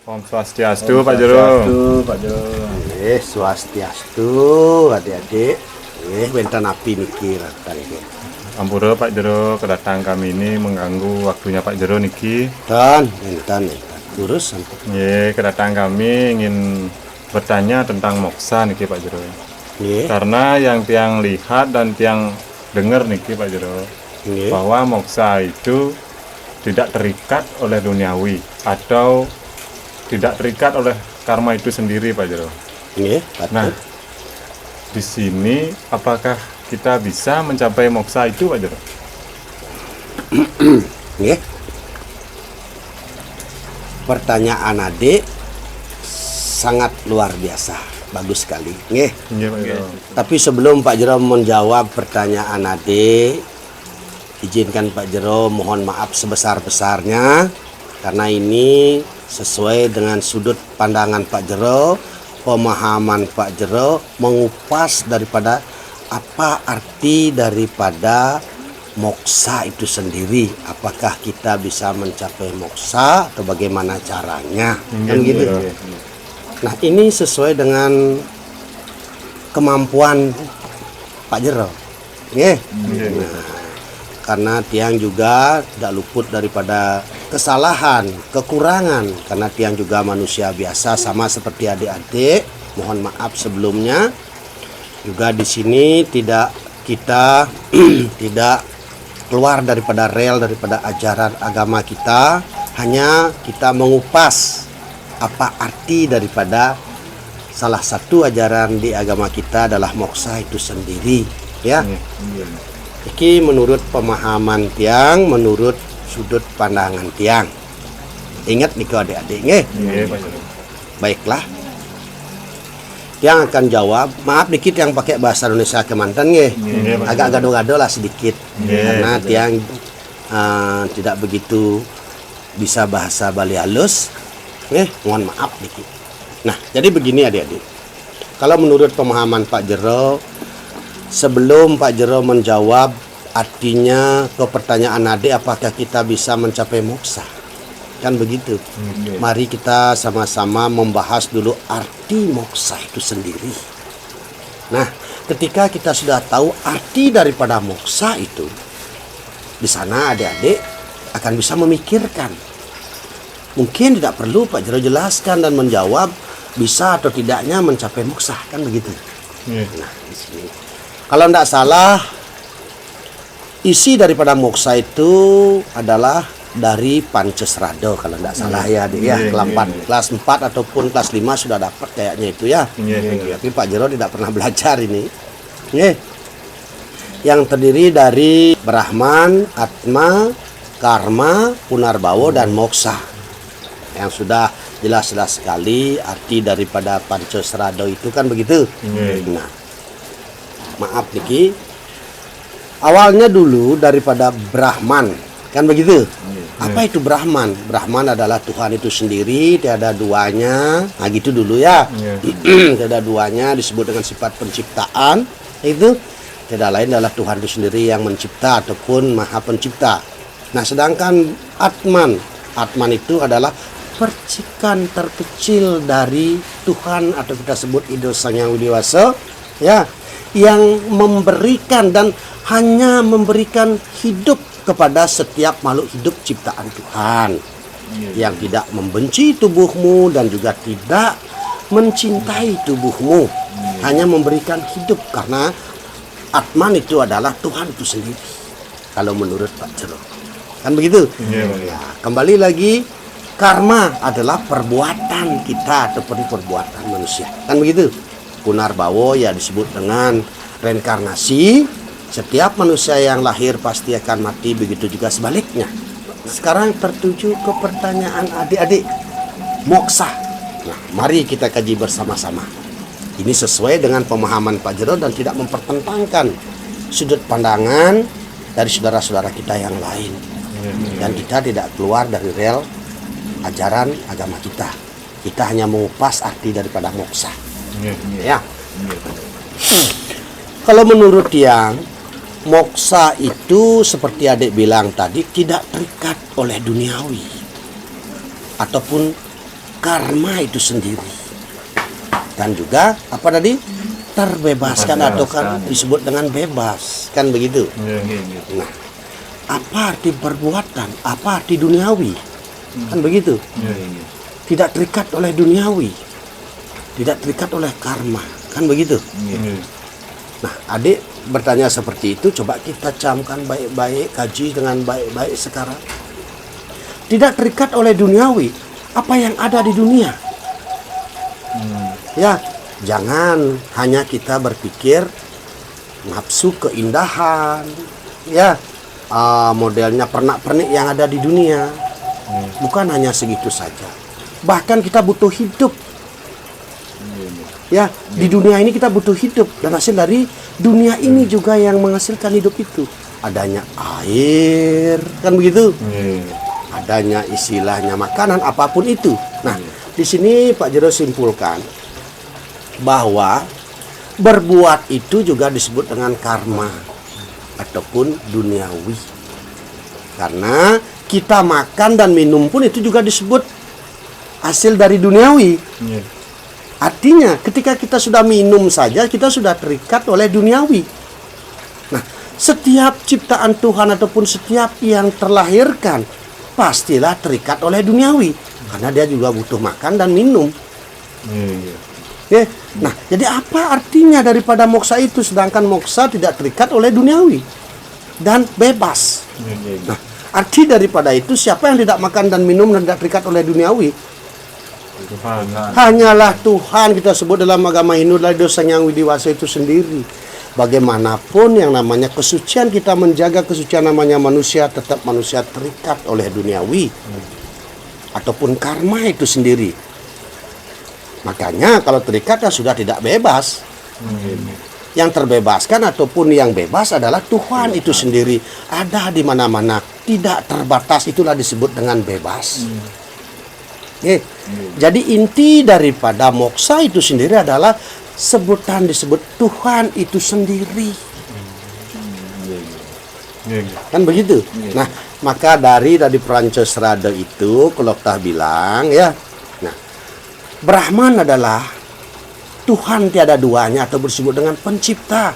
Om Swastiastu, Pak Jero. Pak Jero. Swastiastu adik-adik. Bentan api niki ratang iki. Ampura Pak Jero, kedatangan kami ini mengganggu waktunya Pak Jero niki. Bentan. Lurus sampai. Kedatangan kami ingin bertanya tentang moksa niki Pak Jero. Nggih. Karena yang tiang lihat dan tiang dengar niki Pak Jero, Nggih. bahwa moksa itu tidak terikat oleh duniawi atau tidak terikat oleh karma itu sendiri Pak Jero. Nggih, Nah, di sini apakah kita bisa mencapai moksa itu Pak Jero? nggih. Pertanyaan adik sangat luar biasa. Bagus sekali. Nggih. Iya Pak Jero. Tapi sebelum Pak Jero menjawab pertanyaan adik, izinkan Pak Jero mohon maaf sebesar-besarnya karena ini sesuai dengan sudut pandangan Pak Jero, pemahaman Pak Jero, mengupas daripada apa arti daripada moksa itu sendiri. Apakah kita bisa mencapai moksa atau bagaimana caranya? Kan gitu. Nah, ini sesuai dengan kemampuan Pak Jero. Nggih. Karena tiang juga tidak luput daripada kesalahan, kekurangan. Karena tiang juga manusia biasa sama seperti adik-adik. Mohon maaf sebelumnya. Juga di sini tidak kita tidak keluar daripada rel daripada ajaran agama kita. Hanya kita mengupas apa arti daripada salah satu ajaran di agama kita adalah moksa itu sendiri, ya. Iki menurut pemahaman tiang, menurut sudut pandangan tiang. Ingat nih adik-adik, nggih. Baiklah. Tiang akan jawab. Maaf dikit yang pakai bahasa Indonesia Kemanten, nggih. Agak gado-gado lah sedikit. Karena tiang tidak begitu bisa bahasa Bali halus. Mohon maaf dikit. Nah, jadi begini adik-adik. Kalau menurut pemahaman Pak Jero, sebelum Pak Jero menjawab artinya ke pertanyaan adik apakah kita bisa mencapai moksa, kan begitu. Mari kita sama-sama membahas dulu arti moksa itu sendiri. Nah, ketika kita sudah tahu arti daripada moksa itu, di sana adik-adik akan bisa memikirkan. Mungkin tidak perlu Pak Jero jelaskan dan menjawab bisa atau tidaknya mencapai moksa, kan begitu. Nah, di sini kalau tidak salah, isi daripada moksa itu adalah dari Pancesrada kalau tidak salah ya, adik ya. Kelas 4 ataupun kelas 5 sudah dapat kayaknya itu ya. Tapi Pak Jero tidak pernah belajar ini. Yang terdiri dari Brahman, Atma, Karma, Punarbawa, dan Moksa. Yang sudah jelas-jelas sekali arti daripada Pancesrada itu kan begitu. Nah, maaf niki, awalnya dulu daripada Brahman, kan begitu. Apa itu Brahman? Brahman adalah Tuhan itu sendiri, tiada duanya. Nah gitu dulu ya. Tiada duanya, disebut dengan sifat penciptaan. Itu tiada lain adalah Tuhan itu sendiri yang mencipta ataupun Maha Pencipta. Nah, sedangkan Atman itu adalah percikan terkecil dari Tuhan atau kita sebut Ida Sang Yang Widi Wasa, ya, yang memberikan dan hanya memberikan hidup kepada setiap makhluk hidup ciptaan Tuhan, yang tidak membenci tubuhmu dan juga tidak mencintai tubuhmu, hanya memberikan hidup. Karena Atman itu adalah Tuhan itu sendiri kalau menurut Pak Jero, kan begitu. Nah, kembali lagi, karma adalah perbuatan kita ataupun perbuatan manusia, kan begitu. Punarbawa ya disebut dengan reinkarnasi. Setiap manusia yang lahir pasti akan mati, begitu juga sebaliknya. Sekarang tertuju ke pertanyaan adik-adik, moksa. Nah, mari kita kaji bersama-sama. Ini sesuai dengan pemahaman Pak Jero dan tidak mempertentangkan sudut pandangan dari saudara-saudara kita yang lain. Dan kita tidak keluar dari rel ajaran agama kita. Kita hanya mengupas arti daripada moksa. Ya. Kalau menurut tiang, moksa itu seperti adik bilang tadi tidak terikat oleh duniawi ataupun karma itu sendiri. Dan juga apa tadi? Terbebaskan atau kan disebut dengan bebas, kan begitu. Nah, apa arti perbuatan? Apa arti duniawi? Kan begitu. Tidak terikat oleh duniawi, tidak terikat oleh karma, kan begitu. Nah, adik bertanya seperti itu, coba kita camkan baik-baik, kaji dengan baik-baik sekarang. Tidak terikat oleh duniawi, apa yang ada di dunia. Ya, jangan hanya kita berpikir nafsu keindahan, ya, modelnya pernak-pernik yang ada di dunia. Bukan hanya segitu saja. Bahkan kita butuh hidup. Ya, di dunia ini kita butuh hidup, dan hasil dari dunia ini juga yang menghasilkan hidup itu. Adanya air, kan begitu? Adanya istilahnya makanan, apapun itu. Nah, di sini Pak Jero simpulkan bahwa berbuat itu juga disebut dengan karma ataupun duniawi. Karena kita makan dan minum pun itu juga disebut hasil dari duniawi. Artinya ketika kita sudah minum saja kita sudah terikat oleh duniawi. Nah, setiap ciptaan Tuhan ataupun setiap yang terlahirkan pastilah terikat oleh duniawi, karena dia juga butuh makan dan minum. Nah, jadi apa artinya daripada moksa itu, sedangkan moksa tidak terikat oleh duniawi dan bebas. Nah, arti daripada itu, siapa yang tidak makan dan minum dan tidak terikat oleh duniawi? Tuhan. Hanyalah Tuhan. Kita sebut dalam agama Hindu adalah dosa yang widiwasa itu sendiri. Bagaimanapun yang namanya kesucian, kita menjaga kesucian namanya manusia, tetap manusia terikat oleh duniawi ataupun karma itu sendiri. Makanya kalau terikat sudah tidak bebas. Yang terbebaskan ataupun yang bebas adalah Tuhan itu sendiri. Ada di mana-mana, tidak terbatas, itulah disebut dengan bebas. Jadi inti daripada moksa itu sendiri adalah sebutan disebut Tuhan itu sendiri. Kan begitu. Nah, maka dari Prancosrada itu kalau kita bilang ya, nah, Brahman adalah Tuhan tiada duanya atau disebut dengan pencipta.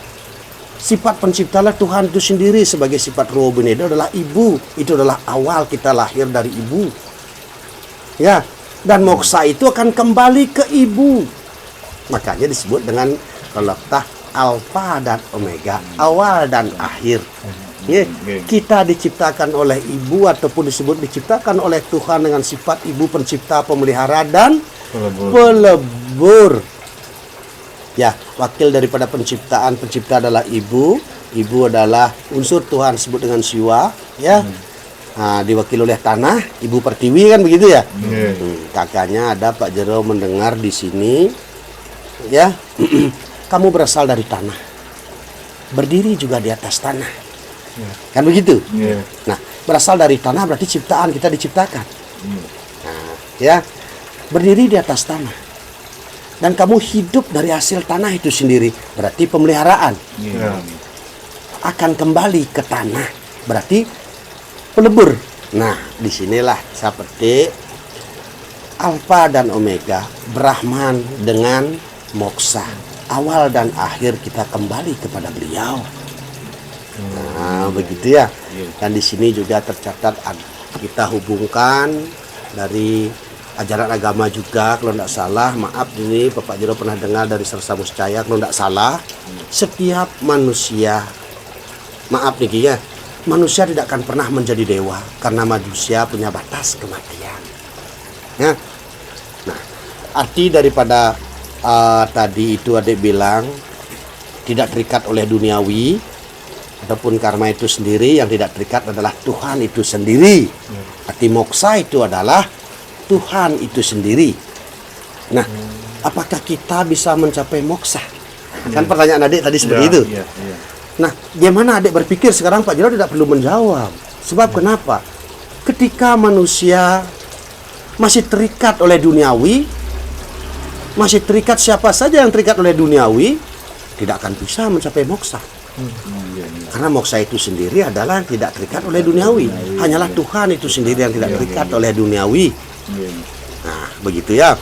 Sifat penciptalah Tuhan itu sendiri sebagai sifat Roh Benedo adalah ibu. Itu adalah awal kita lahir dari ibu. Ya, dan moksa itu akan kembali ke ibu. Makanya disebut dengan kalau kita alfa dan omega, awal dan akhir. Kita diciptakan oleh ibu ataupun disebut diciptakan oleh Tuhan dengan sifat ibu, pencipta, pemelihara dan pelebur. Ya, wakil daripada penciptaan, pencipta adalah ibu. Ibu adalah unsur Tuhan disebut dengan Siwa, ya. Diwakili oleh tanah, ibu pertiwi, kan begitu ya. Kakaknya ada Pak Jero mendengar di sini, ya. Kamu berasal dari tanah, berdiri juga di atas tanah, kan begitu. Nah, berasal dari tanah berarti ciptaan, kita diciptakan. Nah, ya, berdiri di atas tanah, dan kamu hidup dari hasil tanah itu sendiri, berarti pemeliharaan. Akan kembali ke tanah, berarti pelebur. Nah, disinilah seperti alfa dan omega, Brahman dengan moksa, awal dan akhir kita kembali kepada beliau. Nah, begitu ya. Dan di sini juga tercatat kita hubungkan dari ajaran agama juga, kalau tidak salah, maaf ini Bapak Jero pernah dengar dari Sersa Muscaya, kalau tidak salah, setiap manusia, maaf nih ya, manusia tidak akan pernah menjadi dewa karena manusia punya batas kematian. Ya. Nah, arti daripada tadi itu adik bilang tidak terikat oleh duniawi ataupun karma itu sendiri, yang tidak terikat adalah Tuhan itu sendiri. Arti moksa itu adalah Tuhan itu sendiri. Nah, apakah kita bisa mencapai moksa? Kan pertanyaan adik tadi seperti itu. Nah, gimana adik berpikir sekarang? Pak Jero tidak perlu menjawab. Sebab kenapa? Ketika manusia masih terikat oleh duniawi, masih terikat, siapa saja yang terikat oleh duniawi tidak akan bisa mencapai moksa. Karena moksa itu sendiri adalah yang tidak terikat oleh duniawi. Hanyalah Tuhan itu sendiri yang tidak terikat oleh duniawi. Nah, begitu ya.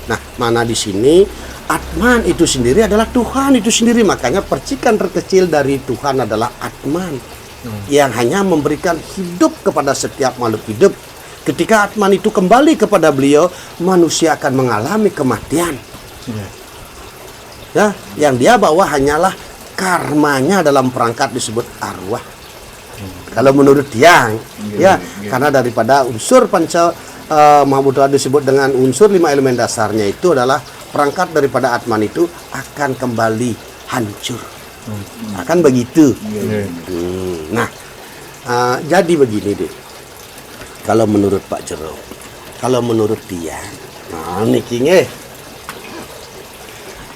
Nah, mana di sini Atman itu sendiri adalah Tuhan itu sendiri, makanya percikan terkecil dari Tuhan adalah Atman yang hanya memberikan hidup kepada setiap makhluk hidup. Ketika Atman itu kembali kepada beliau, manusia akan mengalami kematian. Ya, yang dia bawa hanyalah karmanya dalam perangkat disebut arwah. Kalau menurut Tiang, karena daripada unsur panca Mahabhuta disebut dengan unsur 5 elemen dasarnya itu adalah perangkat daripada Atman itu akan kembali hancur. Akan begitu. Nah, jadi begini deh. Kalau menurut Pak Jero, kalau menurut Tiang, nah niki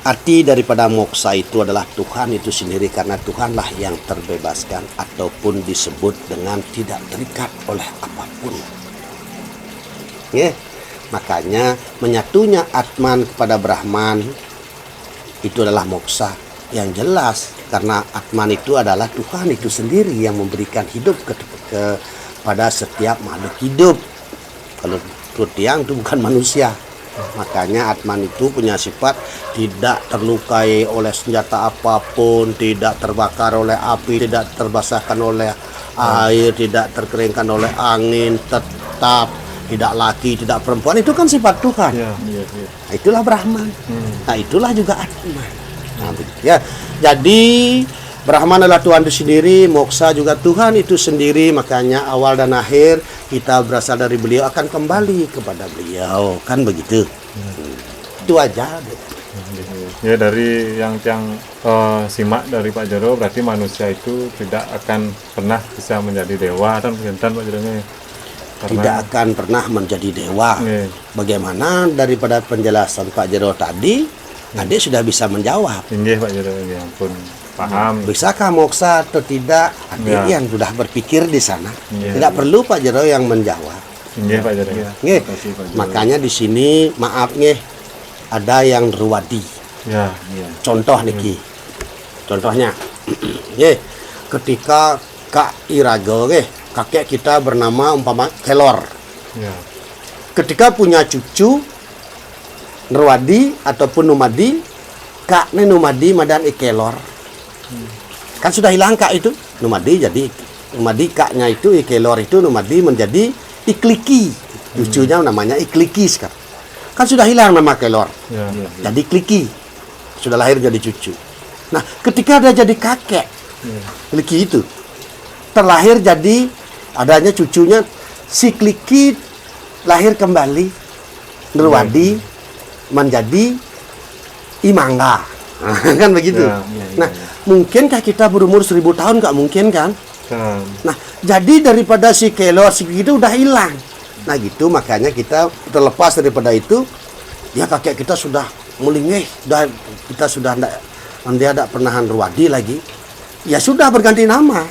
arti daripada moksa itu adalah Tuhan itu sendiri, karena Tuhanlah yang terbebaskan ataupun disebut dengan tidak terikat oleh apapun. Makanya menyatunya Atman kepada Brahman itu adalah moksa yang jelas, karena Atman itu adalah Tuhan itu sendiri yang memberikan hidup kepada setiap makhluk hidup. Kalau menurut Tiang itu bukan manusia. Makanya Atman itu punya sifat tidak terlukai oleh senjata apapun, tidak terbakar oleh api, tidak terbasahkan oleh air, tidak terkeringkan oleh angin, tetap tidak laki, tidak perempuan. Itu kan sifat Tuhan. Nah, itulah Brahman. Nah, itulah juga Atman. Nah, ya. Jadi Brahman adalah Tuhan itu sendiri, moksa juga Tuhan itu sendiri. Makanya awal dan akhir kita berasal dari beliau, akan kembali kepada beliau, kan begitu. Itu aja. Ya, dari yang simak dari Pak Jero, berarti manusia itu tidak akan pernah bisa menjadi dewa dan Pak Jero. Tidak akan pernah menjadi dewa. Bagaimana daripada penjelasan Pak Jero tadi, adik sudah bisa menjawab. Iya Pak Jero, ya ampun, paham. Bisakah moksa atau tidak? Adik yang sudah berpikir di sana. Tidak perlu Pak Jero yang menjawab. Iya Pak Jero. Makanya di sini maaf ada yang ruwadi. Contoh niki. Contohnya, ketika Kak Irago, kakek kita bernama umpama Kelor. Ketika punya cucu Nurwadi ataupun Numadi, Kak Numadi Madan Ikelor. Kan sudah hilang Kak itu. Numadi jadi Numadi, kaknya itu Ikelor itu Numadi menjadi Ikliki. Cucunya namanya Ikliki sekarang. Kan sudah hilang nama Kelor. Jadi Ikliki. Sudah lahir jadi cucu. Nah, ketika dia jadi kakek, Ikliki itu terlahir jadi adanya cucunya, si Kliki lahir kembali Nurwadi menjadi Imangga. Kan begitu. Nah, mungkinkah kita berumur 1000 tahun? Nggak mungkin kan? Nah, jadi daripada si Kelor si itu udah hilang. Nah gitu, makanya kita terlepas daripada itu, ya kakek kita sudah mulingeh, kita sudah dia tidak pernah Nurwadi lagi. Ya sudah berganti nama.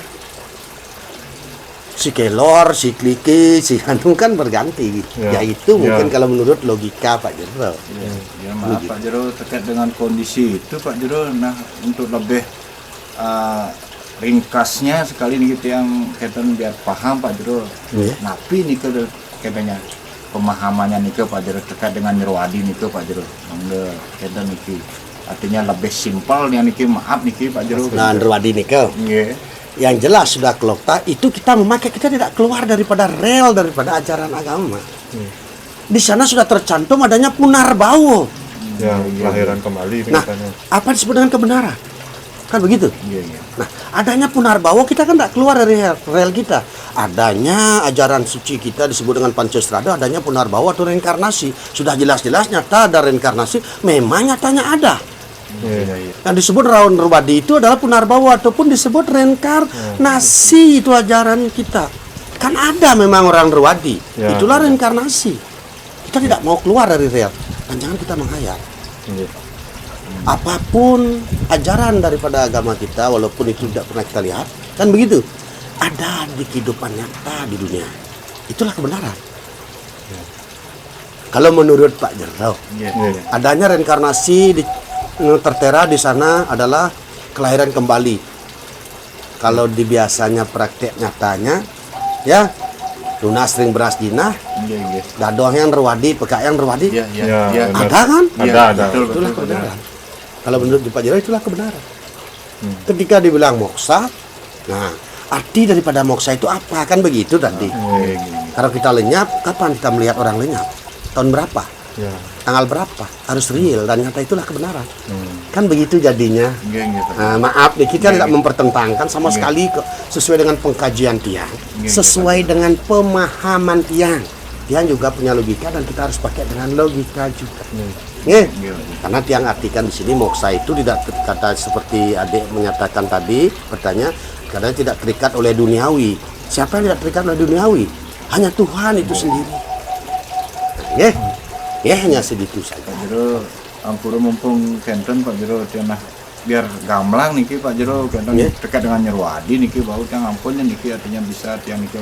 Si Kelor, si Kliki, si Hanung kan berganti. Ya itu mungkin kalau menurut logika Pak Jero. Maaf Pak Jero, terkait dengan kondisi itu Pak Jero, nah untuk lebih ringkasnya sekali nih kita yang kita biar paham Pak Jero. Napi nih katanya pemahamannya nih Pak Jero terkait dengan Nirwadi nih Pak Jero. Mangga kita nih artinya lebih simpel nih maaf nih Pak Jero. Nah, Nirwadi nih yang jelas sudah kelokta itu kita memakai, kita tidak keluar daripada rel daripada ajaran agama. Di sana sudah tercantum adanya Punarbawa. Kelahiran kembali. Nah, apa disebut dengan kebenaran? Kan begitu? Nah, adanya Punarbawa kita kan tidak keluar dari rel kita. Adanya ajaran suci kita disebut dengan Pancasrada, adanya Punarbawa atau reinkarnasi. Sudah jelas-jelas nyata ada reinkarnasi, memang nyatanya ada. Yang disebut Raun Nurwadi itu adalah Punarbawa ataupun disebut reinkarnasi, itu ajaran kita. Kan ada memang orang Nurwadi, itulah reinkarnasi. Kita tidak mau keluar dari rel, dan jangan kita menghayal. Apapun ajaran daripada agama kita, walaupun itu tidak pernah kita lihat, kan begitu, ada di kehidupan nyata di dunia. Itulah kebenaran. Kalau menurut Pak Jero, adanya reinkarnasi tertera di sana adalah kelahiran kembali. Kalau di biasanya praktek nyatanya, ya lunas ring beras jinah, Nggih, nggih. gadoh yang Rewadi, PK yang Rewadi. Iya, iya, Ya, iya. benar. Ada kan? Iya, Ada. betul, Itulah betul, kebenaran. Kalau menurut Pak Jero itulah kebenaran. Ketika dibilang moksa, nah arti daripada moksa itu apa? Kan begitu tadi. Nggih, nggih. Kalau kita lenyap, kapan kita melihat orang lenyap? Tahun berapa? Ya. Tanggal berapa? Harus real dan nyata, itulah kebenaran. Kan begitu jadinya. Nggih, nggih, Pak. Nah, maaf nih, kita Iya, tidak iya. mempertentangkan sama Iya. sekali kok, sesuai dengan pengkajian tiang, Iya, sesuai dengan pemahaman tiang. Tiang juga punya logika dan kita harus pakai dengan logika juga. Nih, Iya. karena tiang artikan di sini moksa itu tidak kata seperti adik menyatakan tadi, bertanya karena tidak terikat oleh duniawi. Siapa yang tidak terikat oleh duniawi? Hanya Tuhan itu sendiri. Nah, hanya segitu saja. Pak Jero, ampura mumpung kenten Pak Jero cenah biar gamblang niki Pak Jero kenten Nggih. dekat dengan Nyerwadi niki bau yang ampunnya niki artinya bisa tiang niki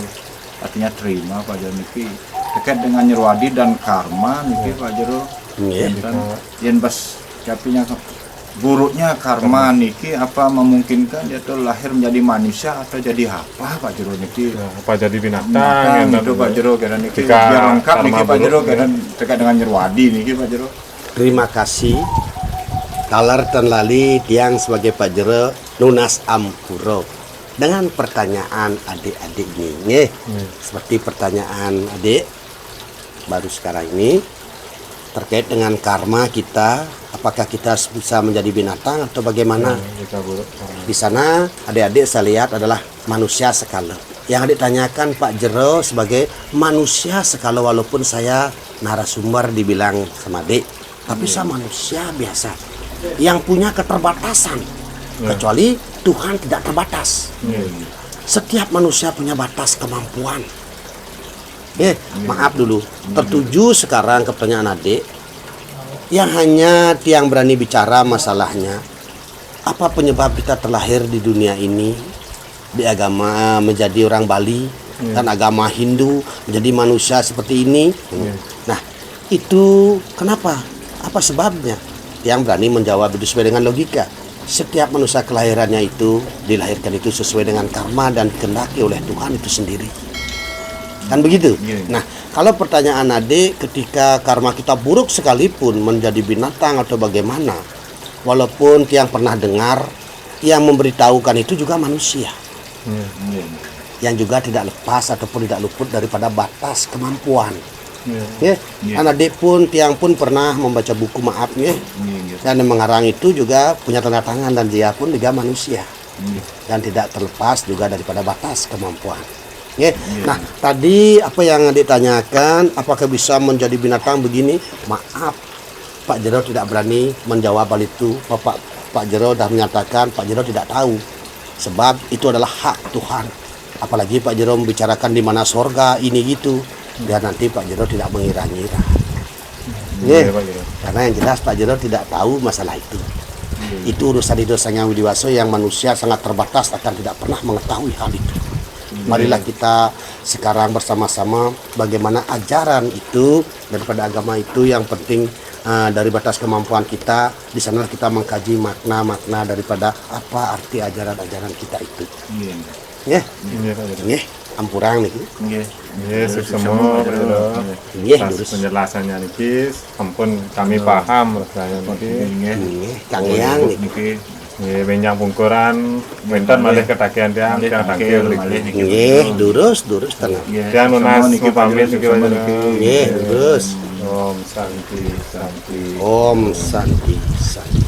artinya terima Pak Jero niki dekat dengan Nyerwadi dan karma niki Pak Jero Nggih. kenten yen bas capinya buruknya karma niki apa memungkinkan dia tuh lahir menjadi manusia atau jadi apa Pak Jero niki Ya, apa jadi binatang, Binatang ya, itu Pak Jero kira niki Jika biar lengkap karma niki Pak buruk, Jero ya. kira dekat dengan Nyerwadi niki Pak Jero. Terima kasih. Kalar tan lali tiang sebagai Pak Jero lunas ampuro. Dengan pertanyaan adik-adik ini, nggih. Seperti pertanyaan adik baru sekarang ini terkait dengan karma kita, apakah kita bisa menjadi binatang atau bagaimana? Jika buruk. Di sana adik-adik saya lihat adalah manusia sekala. Yang adik tanyakan Pak Jero sebagai manusia sekala, walaupun saya narasumber dibilang sama adik, tapi saya manusia biasa yang punya keterbatasan. Kecuali Tuhan tidak terbatas. Setiap manusia punya batas kemampuan. Maaf dulu, tertuju sekarang ke pertanyaan adik yang hanya tiang berani bicara masalahnya. Apa penyebab kita terlahir di dunia ini, di agama menjadi orang Bali dan agama Hindu menjadi manusia seperti ini? Nah, itu kenapa? Apa sebabnya? Yang berani menjawab itu sesuai dengan logika. Setiap manusia kelahirannya itu dilahirkan itu sesuai dengan karma dan dikehendaki oleh Tuhan itu sendiri. Kan begitu? Iya. Nah, kalau pertanyaan adik, ketika karma kita buruk sekalipun menjadi binatang atau bagaimana, walaupun tiang pernah dengar, yang memberitahukan itu juga manusia, yang juga tidak lepas ataupun tidak luput daripada batas kemampuan. Ya, Iya. adik pun, tiang pun pernah membaca buku maaf ya, dan yang mengarang itu juga punya tanda tangan dan dia pun juga manusia dan tidak terlepas juga daripada batas kemampuan. Ya. Nah, tadi apa yang adik tanyakan, apakah bisa menjadi binatang begini? Maaf, Pak Jero tidak berani menjawab hal itu. Pak Jero dah menyatakan Pak Jero tidak tahu, sebab itu adalah hak Tuhan. Apalagi Pak Jero membicarakan di mana sorga ini gitu, dan nanti Pak Jero tidak mengira-ngira. Iya, Pak Jero. Karena yang jelas Pak Jero tidak tahu masalah itu. Itu urusan dosanya Widiwaso yang manusia sangat terbatas akan tidak pernah mengetahui hal itu. Marilah kita sekarang bersama-sama bagaimana ajaran itu daripada agama itu yang penting dari batas kemampuan kita. Di sana kita mengkaji makna-makna daripada apa arti ajaran-ajaran kita itu. Ya, Iya, Pak Jero. ya, ampurang nih. Iya, semua Pak Jero. Iya, Atas lurus. penjelasannya niki, ampun kami paham rasanya niki. Kang Yang nih. niki Iya, benjang pungkuran, bentan malih ketakian tiang, tiang tangkil. Nggih, durus tenang. Tiang lunas pamit niki Pak Jero. Nggih, durus. Om Santi Santi. Om Santi Santi.